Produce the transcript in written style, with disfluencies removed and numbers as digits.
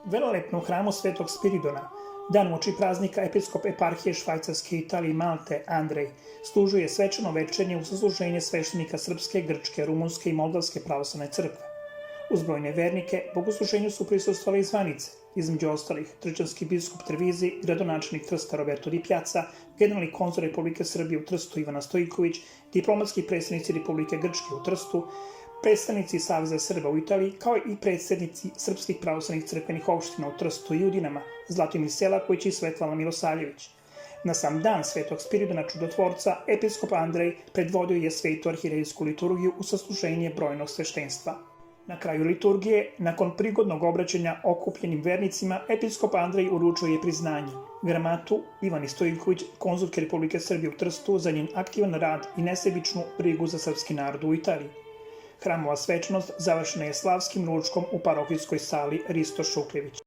velelepnom hramu Svetog Spiridona, dan uoči praznika episkop eparhije Švajcarske Italije i Malte Andrej služio je svečano večernje uz sasluženje sveštenika Srpske, Grčke, Rumunske i Moldavske pravoslavne crkve. Uz brojne vernike, bogosluženju su prisustvovale i zvanice, između ostalih trčanski biskup Trevizi, gradonačelnik Trsta Roberto Di Piazza, generalni konzul Republike Srbije u Trstu Ivana Stojković, diplomatski predstavnici Republike Grčke u Trstu, predstavnici Saveza Srba u Italiji, kao i predsednici srpskih pravoslavnih crkvenih opština u Trstu i Udinama, Zlatimir Selaković i Svetlana Milosavljević. Na sam dan Svetog Spiridona Čudotvorca, episkop Andrej predvodio je svetu arhirejsku liturgiju u sasluženje brojnog sveštenstva. Na kraju liturgije, nakon prigodnog obraćanja okupljenim vernicima, episkop Andrej uručio je priznanje gramatu Ivani Stojković, konzulke Republike Srbije u Trstu, za njen aktivan rad i nesebičnu brigu za srpski narod u Italiji. Hramova svečanost završena je slavskim ručkom u parohijskoj sali Risto Šukljević.